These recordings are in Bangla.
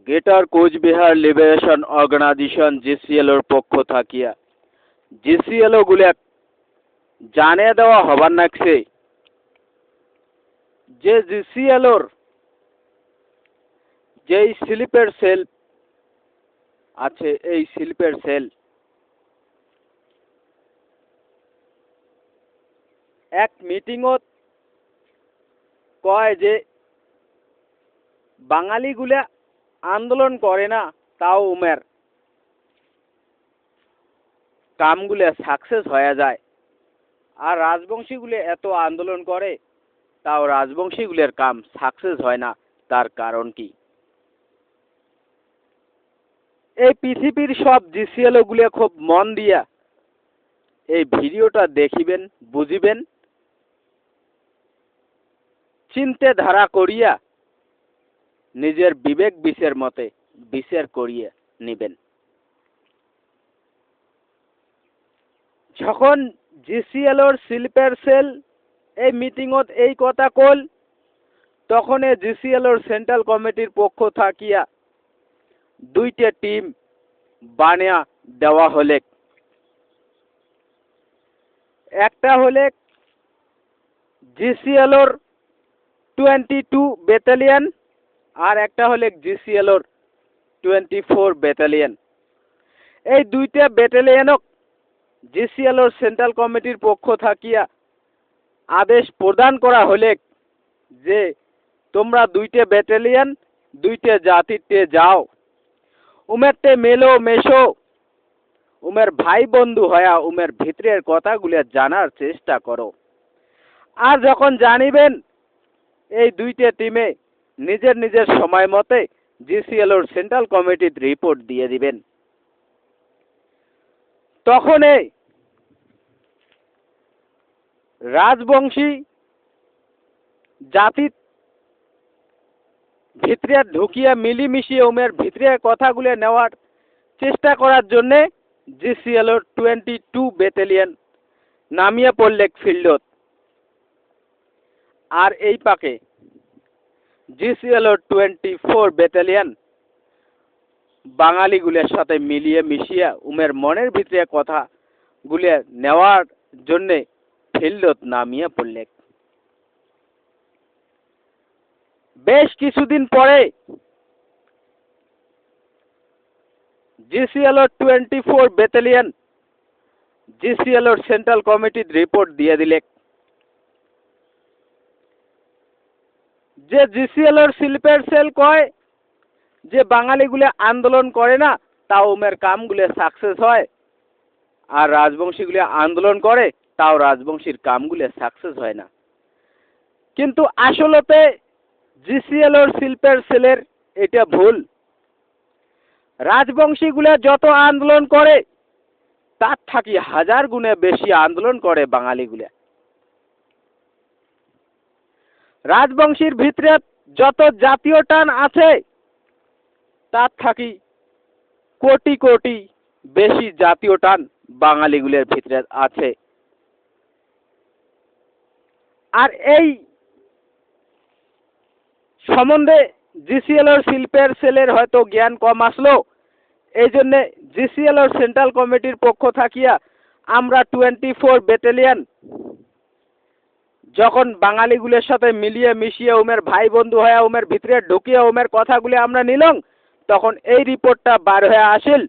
গ্রেটার কোচবিহার লিবারেশন অর্গানাইজেশন জিসিএলওর পক্ষ থাকিয়া জিসিএলও গুলা জানিয়ে দেওয়া হবার নাকছে যে জিসিএলওর যেই স্লিপের সেল আছে এই স্লিপের সেল এক মিটিংত কয় যে বাঙালিগুলা আন্দোলন করে না তাও উমের কামগুলো সাকসেস হয়ে যায়, আর রাজবংশীগুলো এত আন্দোলন করে তাও রাজবংশীগুলোর কাম সাকসেস হয় না। তার কারণ কি? এই পৃথিবীর সব জিসিএলও গুলো খুব মন দিয়া এই ভিডিওটা দেখিবেন, বুঝিবেন, চিন্তে ধারা করিয়া নিজের বিবেক বিচার মতে বিচার করিয়া নিবেন। যখন জিসিএলওর স্লিপের সেল এই মিটিংত এই কথা কল, তখন জিসিএলওর সেন্ট্রাল কমিটির পক্ষ থাকিয়া দুইটা টিম বানিয়া দেওয়া হলে, একটা হলে জিসিএলওর 22 ব্যাটালিয়ন আর একটা হলে জিসিএলওর 24 ব্যাটালিয়ন। এই দুইটা ব্যাটালিয়নক জিসিএলওর সেন্ট্রাল কমিটির পক্ষ থাকিয়া আদেশ প্রদান করা হলে যে তোমরা দুইটা ব্যাটালিয়ন দুইটা জাতিতে যাও, উমেরতে মেলো মেশো, উমের ভাই বন্ধু হয়া উমের ভিতরের কথাগুলো জানার চেষ্টা করো। আর যখন জানিবেন এই দুইটা টিমে নিজের নিজের সময় মতে জিসিএলওর সেন্ট্রাল কমিটির রিপোর্ট দিয়ে দিবেন। তখন রাজবংশী জাতির ভিতরে ঢুকিয়া মিলিমিশিয়ে উমের ভিতরে কথাগুলো নেওয়ার চেষ্টা করার জন্য জিসিএলওর 22 ব্যাটালিয়ন নামিয়ে পড়লে ফিল্ডত। আর এই পাকে জিসিএলওর 24 ব্যাটালিয়ন বাঙালিগুলোর সাথে মিলিয়ে মিশিয়া উমের মনের ভিতরে কথাগুলো নেওয়ার জন্য ফিল্ডত নামিয়ে পড়লে। বেশ কিছুদিন পরে জিসিএলওর 24 ব্যাটালিয়ন জিসিএলওর সেন্ট্রাল কমিটির রিপোর্ট দিয়ে দিলে যে জিসিএলওর স্লিপের সেল কয় যে বাঙালিগুলো আন্দোলন করে না তাও উমের কামগুলো সাকসেস হয়, আর রাজবংশীগুলো আন্দোলন করে তাও রাজবংশীর কামগুলো সাকসেস হয় না। কিন্তু আসলতে জিসিএলওর স্লিপের সেলের এটা ভুল। রাজবংশীগুলো যত আন্দোলন করে তার থাকি 1000 গুণে বেশি আন্দোলন করে বাঙালিগুলো। রাজবংশীর ভিতরে যত জাতীয় টান আছে তার থাকি কোটি কোটি বেশি জাতীয় টান বাঙালিগুলোর ভিতরে আছে। আর এই সম্বন্ধে জিসিএলওর স্লিপের সেলের হয়তো জ্ঞান কম আসলো, এই জন্য জিসিএলওর সেন্ট্রাল কমিটির পক্ষ থাকিয়া আমরা 24 ব্যাটালিয়ন যখন বাঙালিগুলোর সাথে মিলিয়ে মিশিয়ে উমের ভাই বন্ধু হয়ে উমের ভিতরে ঢুকিয়ে উমের কথাগুলি আমরা নিলাম, তখন এই রিপোর্টটা বার হয়ে আসিল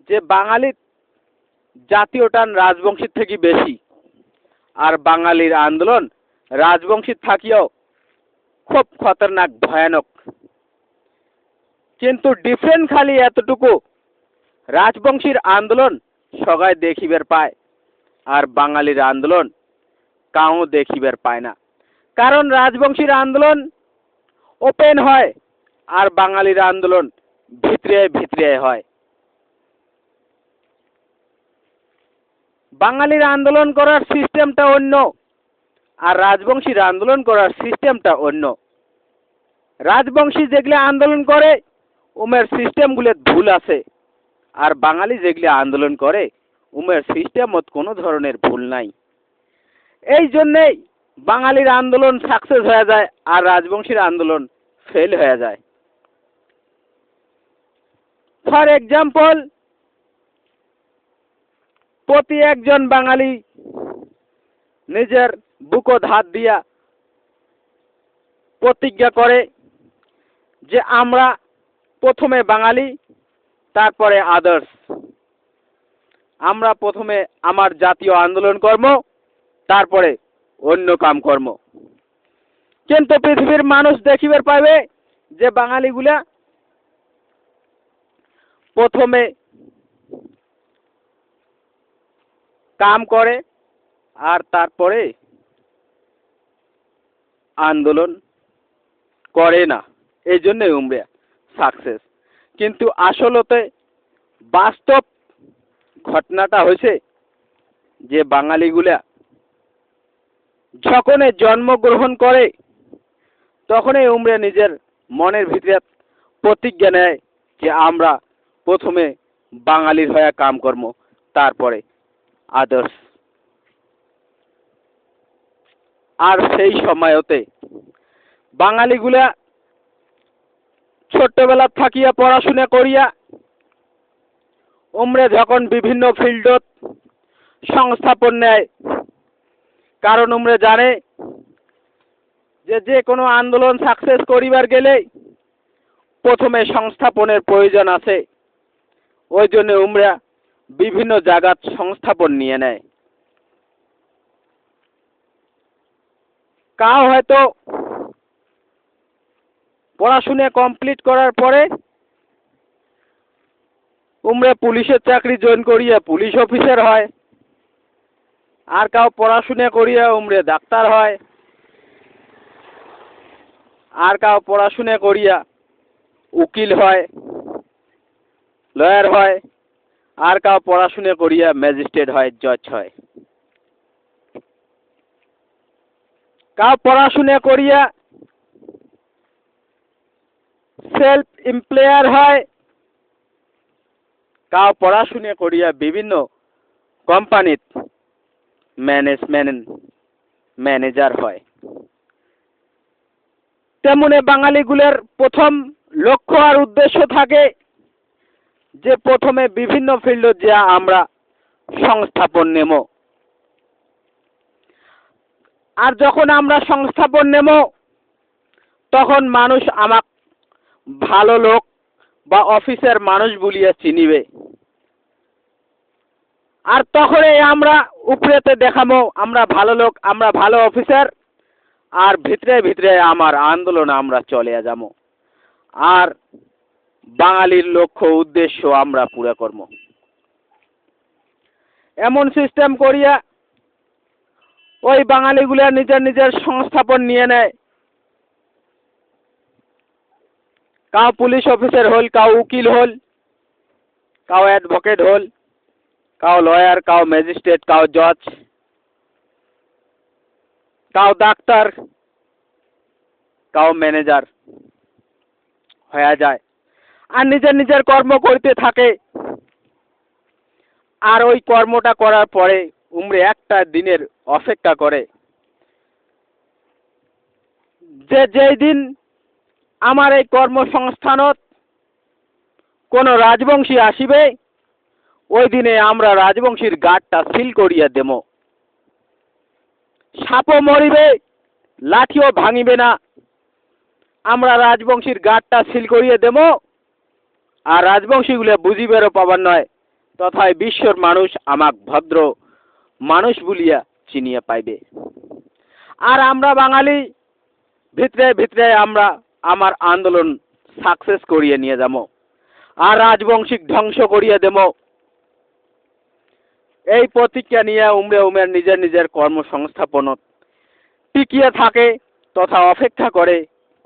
যে বাঙালির জাতীয় টান রাজবংশীর থেকে বেশি, আর বাঙালির আন্দোলন রাজবংশীর থাকিও খুব খতরনাক ভয়ানক। কিন্তু ডিফারেন্ট খালি এতটুকু, রাজবংশীর আন্দোলন সবাই দেখিবার পায় আর বাঙালির আন্দোলন কাউ দেখিবার পায় না। কারণ রাজবংশীর আন্দোলন ওপেন হয় আর বাঙালির আন্দোলন ভিতরে ভিতরে হয়। বাঙালির আন্দোলন করার সিস্টেমটা অন্য আর রাজবংশীর আন্দোলন করার সিস্টেমটা অন্য। রাজবংশী যেগুলো আন্দোলন করে উমের সিস্টেমগুলো ভুল আছে, আর বাঙালি যেগুলো আন্দোলন করে উমের সিস্টেমত কোনো ধরনের ভুল নাই। এই জন্যেই বাঙালির আন্দোলন সাকসেস হয়ে যায় আর রাজবংশীর আন্দোলন ফেল হয়ে যায়। ফর এক্সাম্পল, প্রতি একজন বাঙালি নিজের বুকত হাত দিয়া প্রতিজ্ঞা করে যে আমরা প্রথমে বাঙালি, তারপরে আদার্স। আমরা প্রথমে আমার জাতীয় আন্দোলন কর্ম, তারপরে অন্য কাম কর্ম। কিন্তু পৃথিবীর মানুষ দেখিবার পাইবে যে বাঙালিগুলা প্রথমে কাম করে আর তারপরে আন্দোলন করে না। এই জন্যই উমরা সাকসেস। কিন্তু আসলতে বাস্তব ঘটনাটা হয়েছে যে বাঙালিগুলা যখনই জন্মগ্রহণ করে তখনই উমরা নিজের মনের ভিতরে প্রতিজ্ঞা নেয় যে আমরা প্রথমে বাঙালির হয়ে কাম কর্ম, তারপরে আদার্স। আর সেই সময়তে বাঙালিগুলা ছোট্টবেলা থাকিয়া পড়াশোনা করিয়া উমরা যখন বিভিন্ন ফিল্ডত সংস্থাপন নেয়, কারণ উমরা জানে যে কোনো আন্দোলন সাকসেস করিবার গেলে প্রথমে সংস্থাপনের প্রয়োজন আছে। ওই জন্য উমরা বিভিন্ন জায়গাত সংস্থাপন নিয়ে নেয়। কাউ হয়তো পড়াশোনা কমপ্লিট করার পরে উমরা পুলিশের চাকরি জয়েন করিয়া পুলিশ অফিসার হয়, আর কাউ পড়াশোনা করিয়া উমরা ডাক্তার হয়, আর কাউ পড়াশোনা করিয়া উকিল হয়, লয়ার হয়, আর কাউ পড়াশোনা করিয়া ম্যাজিস্ট্রেট হয়, জজ হয়। কাউ পড়াশোনা করিয়া সেলফ এমপ্লয়ার হয়, কাউ পড়াশোনা করিয়া বিভিন্ন কোম্পানিত ম্যানেজার হয়। তেমনি বাঙালিগুলোর প্রথম লক্ষ্য আর উদ্দেশ্য থাকে যে প্রথমে বিভিন্ন ফিল্ডত যা আমরা সংস্থাপন নেব। আর যখন আমরা সংস্থাপন নেব তখন মানুষ আমাক ভালো লোক বা অফিসের মানুষ বলিয়া চিনিবে। আর তখনই আমরা উপরেতে দেখাবো আমরা ভালো লোক, আমরা ভালো অফিসার, আর ভিতরে ভিতরে আমার আন্দোলন আমরা চলে যাবো, আর বাঙালির লক্ষ্য উদ্দেশ্য আমরা পুরা করব। এমন সিস্টেম করিয়া ওই বাঙালিগুলা নিজের নিজের সংস্থাপন নিয়ে নেয়। কাউ পুলিশ অফিসার হল, কাউ উকিল হল, কাউ অ্যাডভোকেট হল, cow lawyer, cow magistrate, cow জজ, কাউ ডাক্তার, কাউ ম্যানেজার হয়ে যায় আর নিজের নিজের কর্ম করতে থাকে। আর ওই কর্মটা করার পরে উমরে একটা দিনের অপেক্ষা করে যে যেই দিন আমার এই কর্মসংস্থানত কোনো রাজবংশী আসিবে ওই দিনে আমরা রাজবংশীর গাঁটটা সিল করিয়া দেব। সাপও মরিবে, লাঠিও ভাঙিবে না, আমরা রাজবংশীর গাঁটটা সিল করিয়া দেব। আর রাজবংশীগুলো বুঝিবেরও পাবার নয়, তথায় বিশ্বর মানুষ আমাক ভদ্র মানুষ বলিয়া চিনিয়া পাইবে। আর আমরা বাঙালি ভিতরে ভিতরে আমরা আমার আন্দোলন সাকসেস করিয়ে নিয়ে যাব আর রাজবংশিক ধ্বংস করিয়ে দেব। এই প্রতিজ্ঞা নিয়ে উমরে নিজের নিজের কর্মসংস্থাপনত টিকিয়ে থাকে তথা অপেক্ষা করে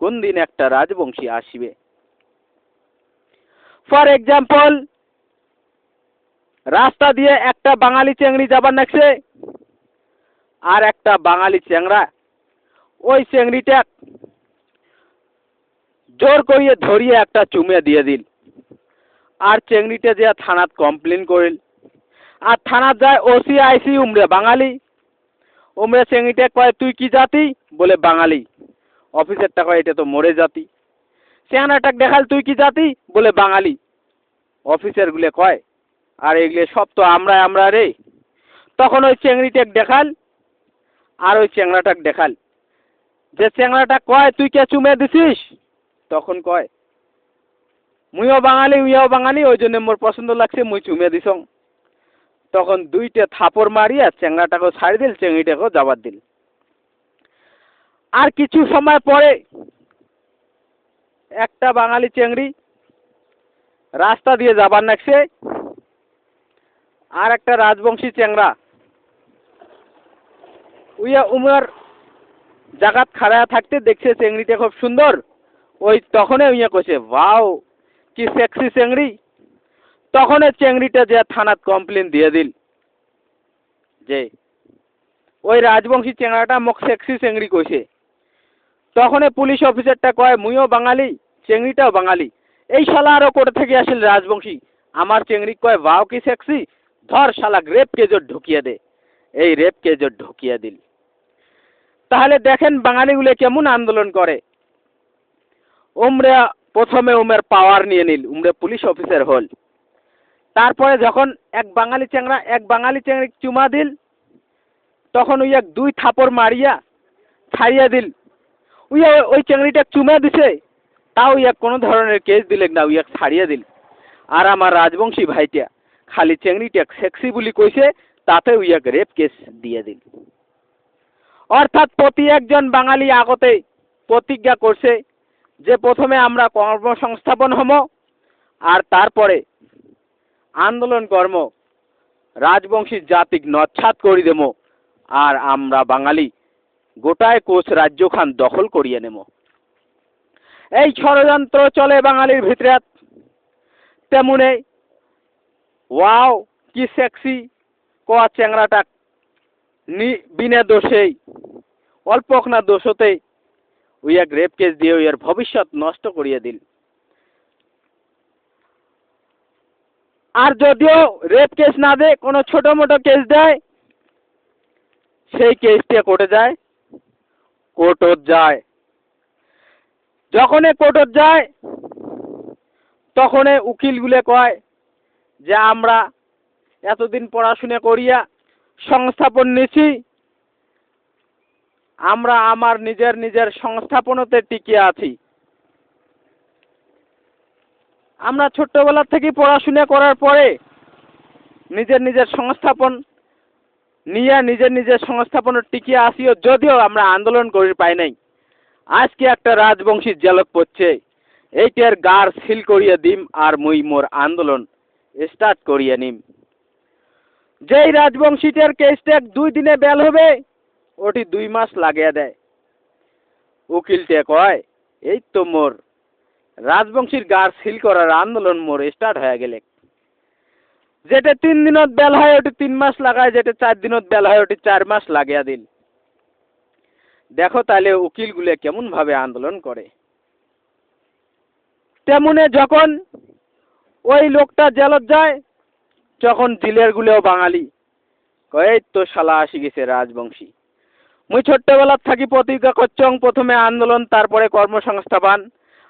কোন দিন একটা রাজবংশী আসিবে। ফর এক্সাম্পল, রাস্তা দিয়ে একটা বাঙালি চেংড়ি যাবার নাকছে, আর একটা বাঙালি চেংড়া ওই চেংড়িটা জোর করিয়ে ধরিয়ে একটা চুমে দিয়ে দিল। আর চেংড়িটা যে থানাত কমপ্লেন করিল, আর থানাত যায় ওসি আইসি উমরে বাঙালি। উমরে চেংড়িটা কয় তুই কি জাতি? বলে বাঙালি। অফিসারটা কয় এটা তো মরে জাতি। চেংড়াটাক দেখাল তুই কি জাতি? বলে বাঙালি। অফিসারগুলো কয় আর এগুলো সব তো আমরা রে। তখন ওই চেংড়িটাক দেখাল আর ওই চেংড়াটাক দেখাল। যে চেংড়াটা কয় তুই কে চুমে দিছিস? তখন কয় মুইও বাঙালি উইয়াও বাঙালি, ওই জন্য মোর পছন্দ লাগছে মুই চুমে দিছং। তখন দুইটা থাপড় মারিয়া চেংড়াটাকেও ছাড়ি দিল, চেংড়িটাকেও যাবার দিল। আর কিছু সময় পরে একটা বাঙালি চেংড়ি রাস্তা দিয়ে যাবার নাকছে, আর একটা রাজবংশী চেংড়া উইয়া উমার জাগাত খাড়া থাকতে দেখছে চেংড়িটা খুব সুন্দর। ওই তখনই উইয়া কইছে ওয়াও কি সেক্সি চেংড়ি। তখন চেংড়িটা যে থানাত কমপ্লেন দিয়ে দিল যে ওই রাজবংশী চেংড়াটা মোক সেক্সি চেংড়ি কইছে। তখন পুলিশ অফিসারটা কয় মুইও বাঙালি, চেংড়িটাও বাঙালি, এই শালা আরো কোথা থেকে আসিল রাজবংশী, আমার চেংড়ি কয় ওয়াও কি সেক্সি, ধর শালা রেপ কেজত ঢুকিয়ে দে। এই রেপ কেজত ঢুকিয়ে দিল। তাহলে দেখেন বাঙালিগুলো কেমন আন্দোলন করে। উমরা প্রথমে উমের পাওয়ার নিয়ে নিল, উমরে পুলিশ অফিসার হল। তারপরে যখন এক বাঙালি চেংড়ি চুমা দিল, তখন ওই এক দুই থাপড় মারিয়া ছাড়িয়ে দিল। ওই চেংড়িটা চুমা দিছে, তাও এক কোনো ধরনের কেস দিলেন না, ওই এক ছাড়িয়ে দিল। আর আমার রাজবংশী ভাইটা খালি চেংড়িটা সেক্সি বলি কইছে, তাতে ওই এক রেপ কেস দিয়ে দিল। অর্থাৎ প্রতি একজন বাঙালি আগতে প্রতিজ্ঞা করছে যে প্রথমে আমরা কর্মসংস্থাপন হম, আর তারপরে আন্দোলন কর্ম রাজবংশী জাতিক নচ্ছাত করি দেব, আর আমরা বাঙালি গোটায় কোচ রাজ্যখান দখল করিয়ে নেব। এই ষড়যন্ত্র চলে বাঙালির ভিতরে। তেমনে ওয়াও কি সেক্সি কোয়া চেংড়াটা বিনা দোষেই অল্পক না দোষতে ওই এক রেপ কেস দিয়ে ওই ভবিষ্যৎ নষ্ট করিয়ে দিল। আর যদিও রেপ কেস না দে, কোনো ছোট মোটো কেস দেয়, সেই কেসটা কোর্টে যায়। কোর্টত যায়, যখন কোর্টত যায় তখন উকিলগুলো কয় যে আমরা এতদিন পড়াশোনা করিয়া সংস্থাপন নিছি, আমরা আমার নিজের সংস্থাপনতে টিকে আছি। আমরা ছোট্টবেলা থেকে পড়াশোনা করার পরে নিজের সংস্থাপন নিয়ে নিজের সংস্থাপন টিকে আসিও, যদিও আমরা আন্দোলন করি পাই নাই। আজকে একটা রাজবংশী জেলক পড়ছে, এইটার গার সিল করিয়ে দিম আর মুই মোর আন্দোলন স্টার্ট করিয়ে নিম। যেই রাজবংশীটার কেসটা 2 দিনে বেল হবে, ওটি 2 মাস লাগিয়ে দেয়। উকিলটা কয় এই তো মোর রাজবংশীর গার সিল করার আন্দোলন মোর স্টার্ট হয়ে গেলে। যেটা 3 দিনত বেল হয় ওটি 3 মাস লাগায়, যেটা 4 দিনত বেল হয় ওটি 4 মাস লাগিয়ে দিল। দেখো তাহলে উকিলগুলো কেমন ভাবে আন্দোলন করে। তেমনে যখন ওই লোকটা জেলত যায়, তখন জেলের গুলোও বাঙালি কয় তো শালা আসি গেছে রাজবংশী। মুই ছোট্টবেলা থাকি প্রতিজ্ঞা করছং প্রথমে আন্দোলন তারপরে কর্মসংস্থাপন,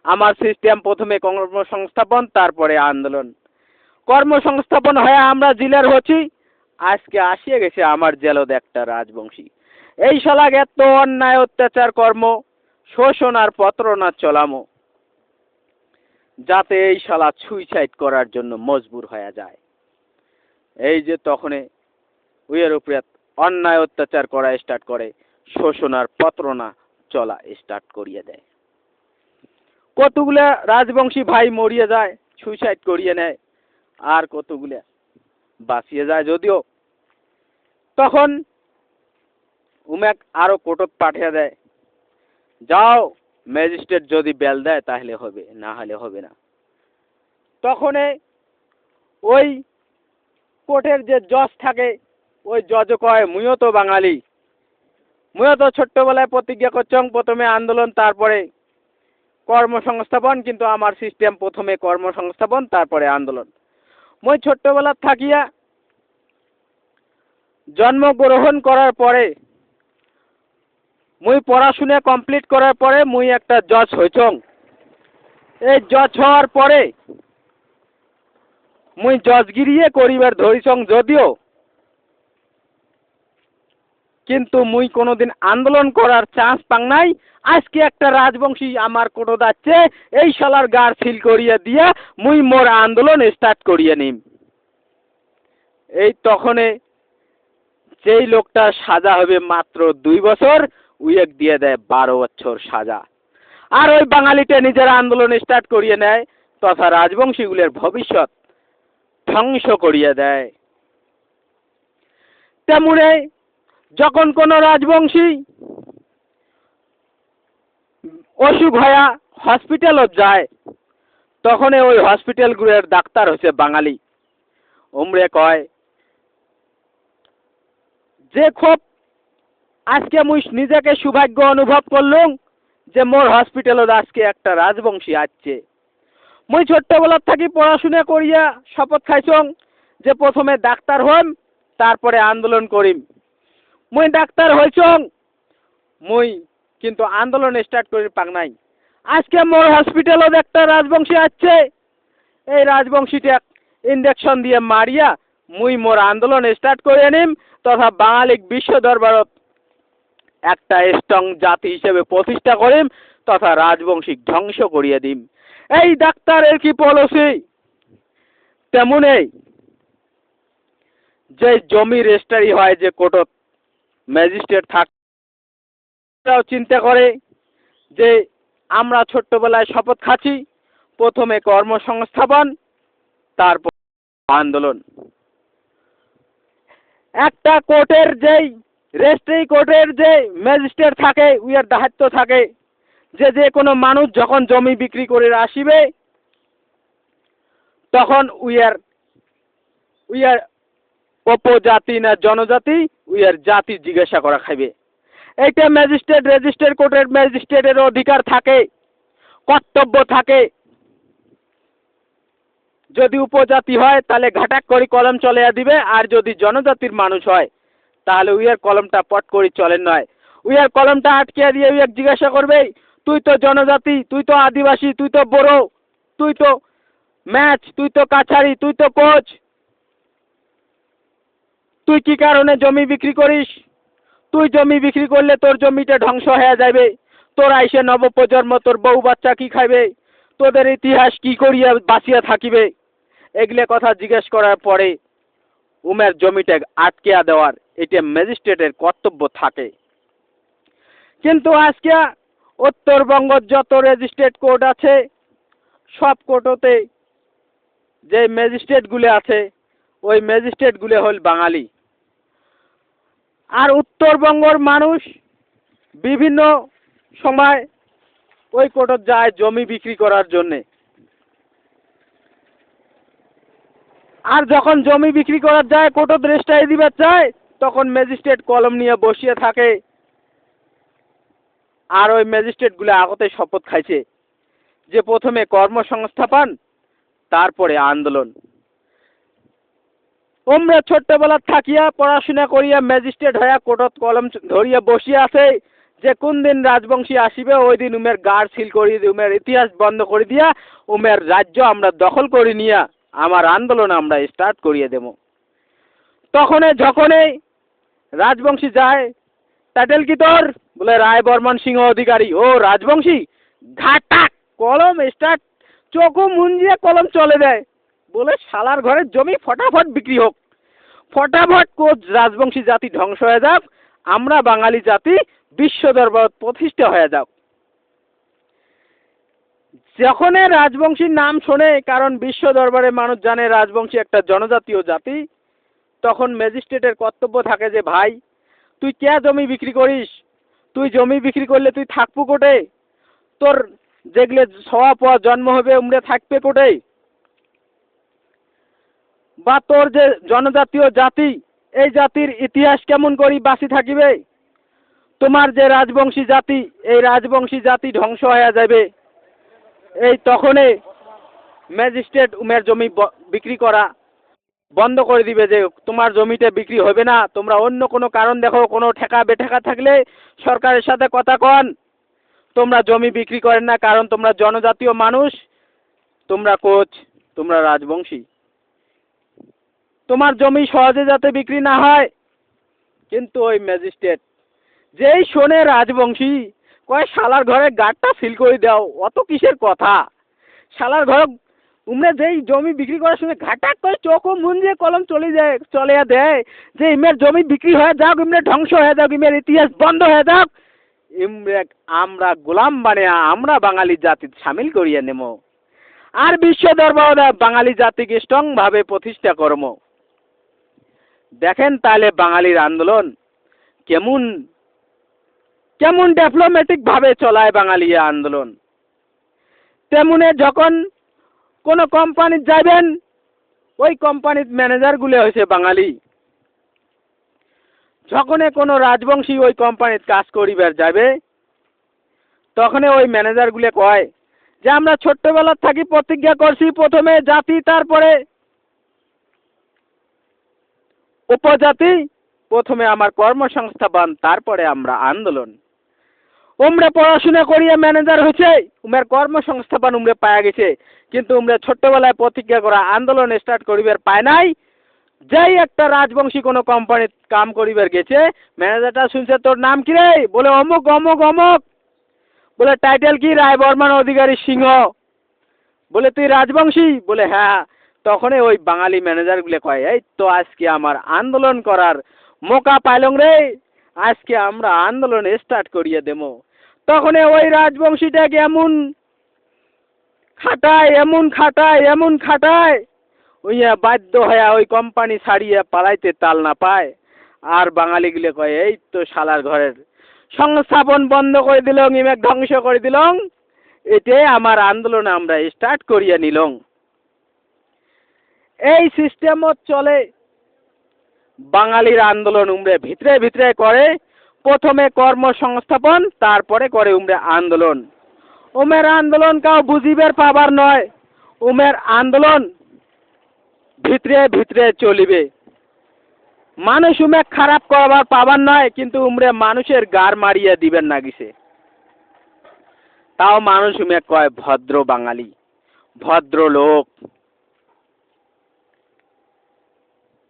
আমার সিস্টেম প্রথমে কর্মসংস্থাপন তারপরে আন্দোলন। কর্মসংস্থাপন হয়ে আমরা জেলার হচ্ছি, আজকে আসিয়ে গেছে আমার জেলত একটা রাজবংশী। এই শালা এত অন্যায় অত্যাচার কর্ম শোষণ আর প্রতারণা চলামো, যাতে এই শালা সুইসাইড করার জন্য মজবুর হয়ে যায়। এই যে তখনে উইয়ের উপরে অন্যায় অত্যাচার করা স্টার্ট করে, শোষণ আর প্রতারণা চলা স্টার্ট করিয়ে দেয়। কতগুলা রাজবংশী ভাই মরিয়ে যায়, সুইসাইড করিয়ে নেয়, আর কতগুলা বাঁচিয়ে যায়। যদিও তখন উমেক আরো কোর্টত পাঠিয়ে দেয়, যাও ম্যাজিস্ট্রেট যদি বেল দেয় তাহলে হবে, না হলে হবে না। তখন ওই কোর্টের যে জজ থাকে, ওই জজ কয় মুইও তো বাঙালি, মুইও তো ছোট্টবেলায় প্রতিজ্ঞা করছং প্রথমে আন্দোলন তারপরে কর্মসংস্থাপন, কিন্তু আমার সিস্টেম প্রথমে কর্মসংস্থাপন তারপরে আন্দোলন। মুই ছোট্টবেলা থাকিয়া জন্মগ্রহণ করার পরে মুই পড়াশোনা কমপ্লিট করার পরে মুই একটা জজ হইছং। এই জজ হওয়ার পরে মুই জজগিরিয়ে করিবার ধরিছং যদিও, কিন্তু মুই কোনোদিন আন্দোলন করার চান্স পাং নাই। আজকে একটা রাজবংশী আমার কোটো যাচ্ছে, এই শালার গার সিল করিয়ে দিয়া মুই মোর আন্দোলন স্টার্ট করিয়ে নিম। এই তখনে যেই লোকটার সাজা হবে মাত্র 2 বছর, উইয়েক দিয়ে দেয় 12 বছর সাজা। আর ওই বাঙালিটা নিজের আন্দোলন স্টার্ট করিয়ে নেয় তথা রাজবংশীগুলোর ভবিষ্যৎ ধ্বংস করিয়ে দেয়। তেমনি যখন কোনো রাজবংশী অসুখ হয়া হসপিটালত যায়, তখন ওই হসপিটালগুলোর ডাক্তার হচ্ছে বাঙালি। উমরে কয় যে খুব আজকে মুই নিজেকে সৌভাগ্য অনুভব করলুম যে মোর হসপিটালত আজকে একটা রাজবংশী আসছে। মুই ছোট্টবেলার থাকি পড়াশোনা করিয়া শপথ খাইছং যে প্রথমে ডাক্তার হম, তারপরে আন্দোলন করিম। মুই ডাক্তার হইছং, মুই কিন্তু আন্দোলন স্টার্ট করি পাং নাই। আজকে মোর হসপিটালত একটা রাজবংশী আসছে, এই রাজবংশীটা ইঞ্জেকশন দিয়ে মারিয়া মুই মোর আন্দোলন স্টার্ট করে নিম তথা বাঙালিক বিশ্ব দরবারত একটা স্ট্রং জাতি হিসেবে প্রতিষ্ঠা করিম তথা রাজবংশী ধ্বংস করিয়ে দিম। এই ডাক্তারের কি পলিসি? তেমনই যে জমি রেজিস্ট্রি হয় যে কোর্টত ম্যাজিস্ট্রেট থাকাও চিন্তা করে যে আমরা ছোট্টবেলায় শপথ খাচ্ছি প্রথমে কর্মসংস্থাপন, তারপর আন্দোলন। একটা কোর্টের যেই রেজিস্ট্রি কোর্টের যে ম্যাজিস্ট্রেট থাকে উইয়ার দায়িত্ব থাকে যে যে কোনো মানুষ যখন জমি বিক্রি করে আসিবে তখন উইয়ার উপজাতি না জনজাতি উইয়ার জাতি জিজ্ঞাসা করা খাইবে। এইটা ম্যাজিস্ট্রেট রেজিস্ট্রেট কোর্টের ম্যাজিস্ট্রেটের অধিকার থাকে, কর্তব্য থাকে। যদি উপজাতি হয় তাহলে ঘাটাক করে কলম চলে দিবে, আর যদি জনজাতির মানুষ হয় তাহলে উইয়ার কলমটা পট করে চলেন নয়, উইয়ার কলমটা আটকে দিয়ে উইয়ার জিজ্ঞাসা করবে তুই তো জনজাতি, তুই তো আদিবাসী, তুই তো বড়ো, তুই তো ম্যাচ, তুই তো কাছারি, তুই তো কোচ, তুই কি কারণে জমি বিক্রি করিস? তুই জমি বিক্রি করলে তোর জমিটা ধ্বংস হয়ে যাবে, তোর আইসে নবপ্রজন্ম তোর বউ বাচ্চা কি খাইবে, তোদের ইতিহাস কি করিয়া বাঁচিয়া থাকিবে। এগুলো কথা জিজ্ঞেস করার পরে উমের জমিটা আটকিয়া দেওয়ার এটা ম্যাজিস্ট্রেটের কর্তব্য থাকে। কিন্তু আজকে উত্তরবঙ্গের যত রেজিস্ট্রেট কোর্ট আছে সব কোর্টতে যে ম্যাজিস্ট্রেটগুলো আছে ওই ম্যাজিস্ট্রেটগুলো হল বাঙালি। আর উত্তরবঙ্গের মানুষ বিভিন্ন সময় ওই কোর্টত যায় জমি বিক্রি করার জন্যে। আর যখন জমি বিক্রি করার যায় কোর্টত রেজিস্ট্রি দিবার চায় তখন ম্যাজিস্ট্রেট কলম নিয়ে বসিয়ে থাকে। আর ওই ম্যাজিস্ট্রেটগুলো আগতে শপথ খাইছে যে প্রথমে কর্মসংস্থাপন তারপরে আন্দোলন। ওমরা ছোট্টবেলা থাকিয়া পড়াশোনা করিয়া ম্যাজিস্ট্রেট হইয়া কোর্টত কলম ধরিয়া বসিয়া আছে যে কোন দিন রাজবংশী আসিবে ওই দিন উমের গাড় সিল করিয়ে দিয়ে উমের ইতিহাস বন্ধ করে দিয়া উমের রাজ্য আমরা দখল করে নিয়া আমার আন্দোলন আমরা স্টার্ট করিয়ে দেব। যখনই রাজবংশী যায় টাইটেল কি তোর? বলে রায় বর্মন সিংহ অধিকারী। ও রাজবংশী, ঘাটাক কলম স্টার্ট, চোখও মুঞ্জিয়ে কলম চলে দেয়। বলে শালার ঘরের জমি ফটাফট বিক্রি হোক, ফটাফট কোচ রাজবংশী জাতি ধ্বংস হয়ে যাক, আমরা বাঙালি জাতি বিশ্ব দরবার প্রতিষ্ঠা হয়ে যাক। যখন রাজবংশীর নাম শোনে, কারণ বিশ্ব দরবারে মানুষ জানে রাজবংশী একটা জনজাতীয় জাতি, তখন ম্যাজিস্ট্রেটের কর্তব্য থাকে যে ভাই তুই কে জমি বিক্রি করিস? তুই জমি বিক্রি করলে তুই থাকবো কোটে? তোর যেগুলো সওয়া পাওয়া জন্ম হবে উমরে থাকবে কোটে? বা তোর যে জনজাতীয় জাতি এই জাতির ইতিহাস কেমন করি বাঁচি থাকিবে? তোমার যে রাজবংশী জাতি এই রাজবংশী জাতি ধ্বংস হয়ে যাবে। এই তখনই ম্যাজিস্ট্রেট উমের জমি বিক্রি করা বন্ধ করে দিবে যে তোমার জমিটা বিক্রি হবে না, তোমরা অন্য কোনো কারণ দেখো, কোনো ঠেকা বেঠেকা থাকলে সরকারের সাথে কথা কন, তোমরা জমি বিক্রি করেন না, কারণ তোমরা জনজাতীয় মানুষ, তোমরা কোচ, তোমরা রাজবংশী। তোমার জমি সহজে যাতে বিক্রি না হয়। কিন্তু ওই ম্যাজিস্ট্রেট যেই শোনে রাজবংশী, কয় শালার ঘরে গাড়টা ফিল করে দাও, অত কিসের কথা। শালার ঘর উমরে যেই জমি বিক্রি করার সময় ঘাটাক করে চোখ মুঞ্জে কলম চলে দেয় যে ইমের জমি বিক্রি হয়ে যাক, ইমরে ধ্বংস হয়ে যাক, ইমের ইতিহাস বন্ধ হয়ে যাক, ইমরে আমরা গোলাম বানিয়ে আমরা বাঙালি জাতি সামিল করিয়ে নেব, আর বিশ্ব দরবারে বাঙালি জাতিকে স্ট্রং ভাবে প্রতিষ্ঠা করব। দেখেন তাহলে বাঙালির আন্দোলন কেমন কেমন ডেভেলপমেন্টিক ভাবে চলায় বাঙালি আন্দোলন। তেমনে যখন কোন কোম্পানি যাবেন, ওই কোম্পানির ম্যানেজারগুলো হয়েছে বাঙালি। যখন কোনো রাজবংশী ওই কোম্পানির কাজ করিবার যাবে, তখন ওই ম্যানেজারগুলো কয় যে আমরা ছোট্টবেলা থাকি প্রতিজ্ঞা করছি, প্রথমে জাতি তারপরে উপজাতি, প্রথমে আমার কর্মসংস্থাপন তারপরে আমরা আন্দোলন। উমরে পড়াশোনা করিয়া ম্যানেজার হয়েছে, উমের কর্মসংস্থাপন উমরে পাওয়া গেছে, কিন্তু উমরে ছোট্টবেলায় প্রতিজ্ঞা করা আন্দোলন স্টার্ট করিবার পায় নাই। যেই একটা রাজবংশী কোনো কোম্পানির কাম করিবার গেছে, ম্যানেজারটা শুনছে তোর নাম কি রে, বলে অমুক অমুক অমুক, বলে টাইটেল কি, রায় বর্মন অধিকারী সিংহ, বলে তুই রাজবংশী, বলে হ্যাঁ। তখনই ওই বাঙালি ম্যানেজারগুলো কয় এই তো আজকে আমার আন্দোলন করার মৌকা পাইলং রে, আজকে আমরা আন্দোলন স্টার্ট করিয়ে দেব। তখন ওই রাজবংশীটাকে এমন খাটায় ওই বাধ্য হয়ে ওই কোম্পানি ছাড়িয়ে পালাইতে তাল না পায়। আর বাঙালিগুলো কয় এই তো শালার ঘরের সংস্থাপন বন্ধ করে দিলং, ইমেক ধ্বংস করে দিলং, এটাই আমার আন্দোলন আমরা স্টার্ট করিয়ে নিলং। এই সিস্টেমত চলে বাঙালির আন্দোলন। উমরে ভিতরে ভিতরে করে, প্রথমে কর্মসংস্থাপন তারপরে করে উমরে আন্দোলন। উমের আন্দোলন কাউ বুঝিবার পাবার নয়, উমের আন্দোলন ভিতরে ভিতরে চলিবে। মানুষ উমে খারাপ করবার পাবার নয়, কিন্তু উমরে মানুষের গার মারিয়া দিবেন না গেছে। তাও মানুষ উমে কয় ভদ্র বাঙালি, ভদ্র লোক।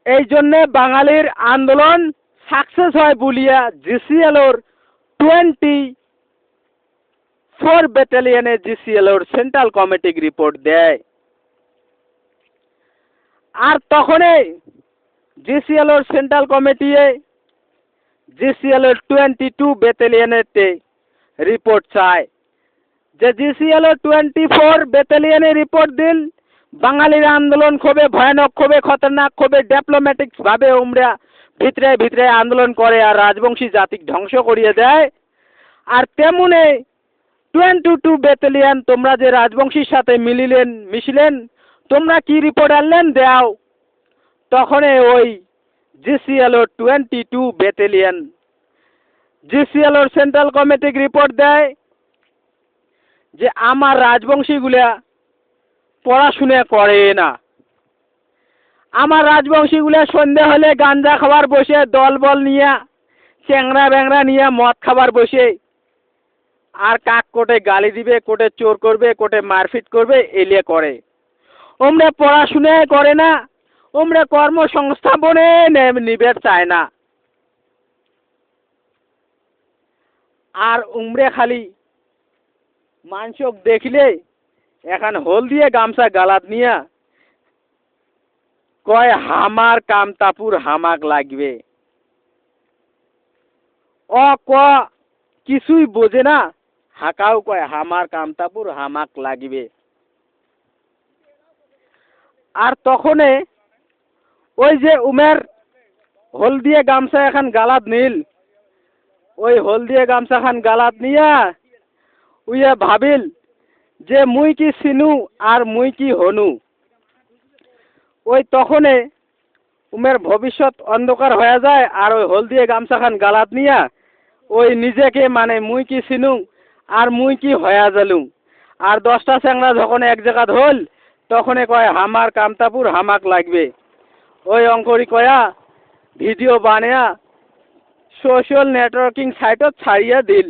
এই জন্যে বাঙালির আন্দোলন সাকসেস হয় বলিয়া জিসিএলওর 24 ব্যাটালিয়নে জিসিএলওর সেন্ট্রাল কমিটি রিপোর্ট দেয়। আর তখনই জিসিএলওর সেন্ট্রাল কমিটি জিসিএলওর 22 ব্যাটালিয়নেতে রিপোর্ট চায় যে জিসিএলওর 24 ব্যাটালিয়নে রিপোর্ট দিল বাঙালির আন্দোলন খুবই ভয়ানক, খুবই খতরনাক, খুবই ডিপ্লোম্যাটিক ভাবে উমরা ভিতরে ভিতরে আন্দোলন করে আর রাজবংশী জাতি ধ্বংস করিয়ে দেয়। আর তেমনি 22 ব্যাটালিয়ন তোমরা যে রাজবংশীর সাথে মিশিলেন, তোমরা কি রিপোর্ট আনলেন দাও। তখন ওই জিসিএলওর 22 ব্যাটালিয়ন জিসিএলওর সেন্ট্রাল কমিটি রিপোর্ট দেয় যে আমার রাজবংশীগুলা পড়াশুনা করে না, আমার রাজবংশীগুলা সন্ধ্যা হলে গাঞ্জা খাবার বসে, দল বল নিয়ে, চ্যাংরা ব্যাংরা নিয়ে মদ খাবার বসে, আর কাক কোটে গালি দিবে, কোটে চোর করবে, কোটে মারপিট করবে, এলিয়ে করে। ওমরা পড়াশুনায় করে না, ওমরা কর্মসংস্থাপনে নিবে চায় না। আর উমরে খালি মানুষক দেখলে এখন হোল দিয়ে গামছা গালাত নিয়া কয় হামার কামতাপুর হামাক লাগবে। কিছুই বোঝে না, হাকাও কয় হামার কামতাপুর হামাক লাগবে। আর তখনে ওই যে উমের হোল দিয়ে গামছা এখন গালাত নীল, ওই হোল দিয়ে গামছা খান গালাত নিয়া উইয়া ভাবিল যে মুই কি চিনু আর মুই কি হনু। ওই তখনে উমের ভবিষ্যৎ অন্ধকার হয়ে যায়। আর ওই হোল দিয়ে গামছা খান গালাত নিয়া ওই নিজেকে মানে মুই কি চিনু আর মুই কি হয়া যালু। আর 10টা চ্যাংরা যখন এক জায়গা হল, তখনে কয় হামার কামতাপুর হামাক লাগবে। ওই অঙ্করি কয়া ভিডিও বানিয়া সোশ্যাল নেটওয়ার্কিং সাইটত ছাড়িয়া দিল।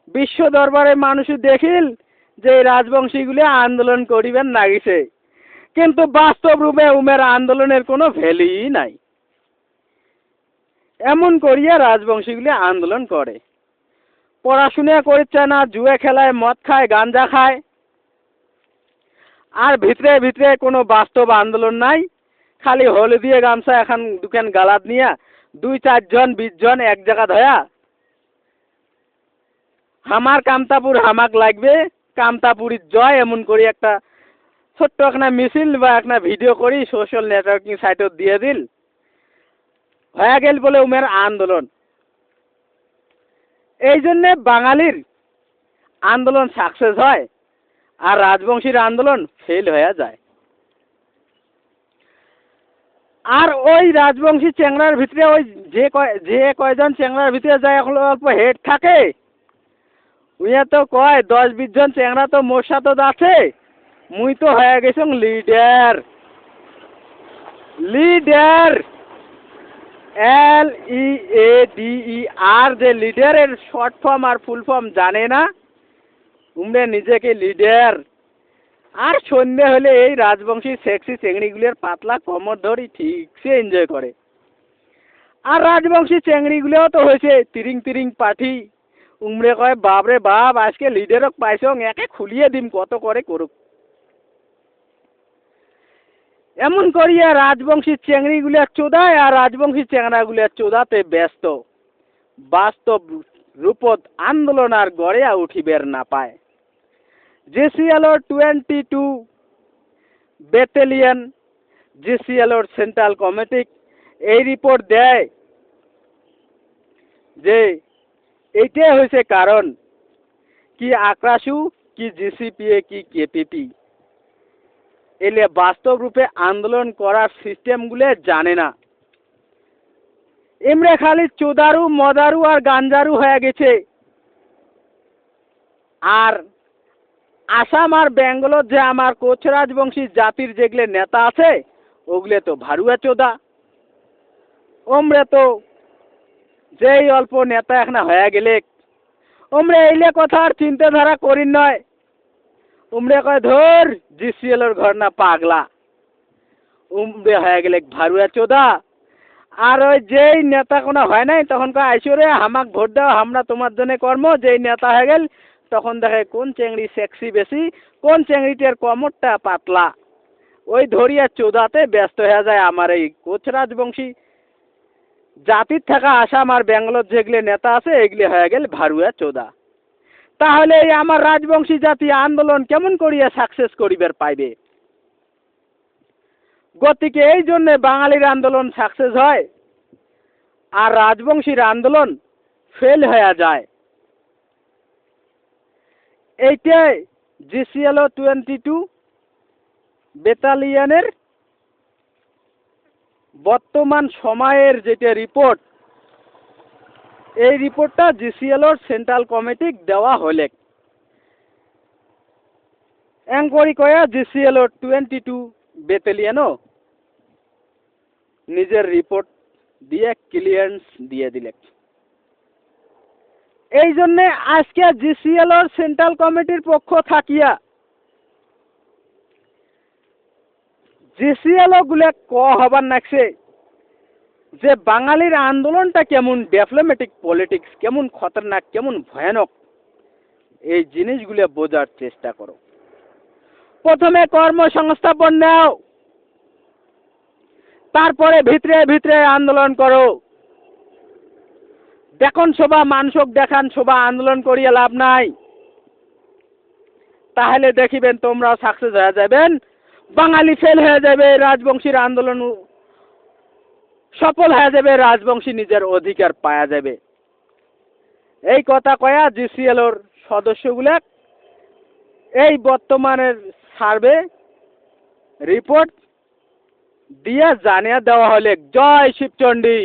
বিশ্ব দরবারে মানুষ দেখিল যে এই রাজবংশীগুলি আন্দোলন করিবেন লাগিছে, কিন্তু বাস্তব রূপে উমের আন্দোলনের কোনো ভ্যালুই নাই। এমন করিয়া রাজবংশীগুলি আন্দোলন করে, পড়াশোনা করছে না, জুয়া খেলায়, মদ খায়, গাঞ্জা খায়, আর ভিতরে ভিতরে কোনো বাস্তব আন্দোলন নাই। খালি হলে দিয়ে গামছা এখন দোকান গালাত নিয়া 2-4 জন 20 জন এক জায়গা ধয়া হামার কামতাপুর হামাক লাগবে, কামতাপুরীর জয়, এমন করি একটা ছোট্ট একটা মিছিল বা একটা ভিডিও করি সোশ্যাল নেটওয়ার্কিং সাইটত দিয়ে দিল, হয়ে গেল বলে উমের আন্দোলন। এই জন্যে বাঙালির আন্দোলন সাকসেস হয় আর রাজবংশীর আন্দোলন ফেল হয়ে যায়। আর ওই রাজবংশী চেংড়ার ভিতরে ওই যে কয়জন চেংড়ার ভিতরে যায় অল্প হেড থাকে, উইয়া তো কয় 10-20 জন চেংড়া তো মোর সাথে আছে, মুই তো হয়ে গেছি লিডার। লিডার LEADER, যে লিডারের শর্ট ফর্ম আর ফুল ফর্ম জানে না, উমরে নিজেকে লিডার। আর সন্ধ্যে হলে এই রাজবংশী সেক্সি চেংড়িগুলোর পাতলা কমর ধরি ঠিকসে এনজয় করে। আর রাজবংশী চেংড়িগুলোও তো হয়েছে তিরিং তিরিং পাঠি, উমরে কয় বাপরে বাপ, আজকে লিডারক পাইছং, একে খুলিয়ে দিম, কত করে করুক। এমন করিয়া রাজবংশী চেংড়িগুলা চোদায় আর রাজবংশী চেংড়াগুলা চোদাতে ব্যস্ত। বাস্তব রূপত আন্দোলন আর গড়িয়া উঠিবের না পায়। জিসিএলওর 22 ব্যাটালিয়ন, জিসিএলওর সেন্ট্রাল কমিটি এই রিপোর্ট দেয় যে এইটাই হয়েছে কারণ, কি আক্রাসু, কি জিসিপিএ, কি কেপিপি এলে বাস্তব রূপে আন্দোলন করার সিস্টেমগুলো জানে না। এমরে খালি চোদারু, মদারু আর গাঞ্জারু হয়ে গেছে। আর আসাম আর বেঙ্গলোর যে আমার কোচ রাজবংশী জাতির যেগুলো নেতা আছে, ওগুলো তো ভারুয়া চোদা। ওমরে তো যেই অল্প নেতা এখন হয়ে গেলে, ওমরে এইলে কথা আর চিন্তাধারা করি নয়। উমরে কয় ধর জিসিএলর ঘর না পাগলা, উমরে হয়ে গেলে ভারুয়া চোদা। আর ওই যেই নেতা কোনো হয় নাই তখন কয় আইসো রে হামাক ভোট দাও, আমরা তোমার জন্য কর্ম। যেই নেতা হয়ে গেল তখন দেখে কোন চেংড়ি সেক্সি বেশি, কোন চেংড়িটার কমরটা পাতলা, ওই ধরিয়া চোদাতে ব্যস্ত হয়ে যায় আমার এই কোচ রাজবংশী জাতির থাকা আসাম আর বেঙ্গলোর যেগুলি নেতা আছে, এগুলি হয়ে গেল ভারুয়া চোদা। তাহলে এই আমার রাজবংশী জাতি আন্দোলন কেমন করিয়া সাকসেস করিবার পাইবে? গতিকে এই জন্যে বাঙালির আন্দোলন সাকসেস হয় আর রাজবংশীর আন্দোলন ফেল হয়ে যায়। এইটাই জিসিএলও 22 ব্যাটালিয়নের বর্তমান সময়ের যেটা রিপোর্ট, এই রিপোর্টটা জিসিএলওর সেন্ট্রাল কমিটি দেওয়া হলে এনকোয়ারি কয়া জিসিএলওর 22 ব্যাটালিয়নও নিজের রিপোর্ট দিয়ে ক্লিয়ারেন্স দিয়ে দিলে। এই জন্যে আজকে জিসিএলওর সেন্ট্রাল কমিটির পক্ষ থাকিয়া জিসিএলও গুলো হবার নাকছে যে বাঙালির আন্দোলনটা কেমন ডেভেলপমেটিক পলিটিক্স, কেমন খতরনাক, কেমন ভয়ানক, এই জিনিসগুলো বোঝার চেষ্টা করো। প্রথমে কর্মসংস্থাপন নাও, তারপরে ভিতরে ভিতরে আন্দোলন করো। দেখুন সভা মানসক দেখান, সভা আন্দোলন করিয়া লাভ নাই। তাহলে দেখিবেন তোমরাও সাকসেস হয়ে যাবেন, বাঙালি ফেল হয়ে যাবে, রাজবংশীর আন্দোলন সফল হয়ে যাবে, রাজবংশী নিজের অধিকার পাওয়া যাবে। এই কথা কয়া জিসিএলওর সদস্যগুলা এই বর্তমানের সার্ভে রিপোর্ট দিয়ে জানিয়ে দেওয়া হলে জয় শিবচণ্ডী।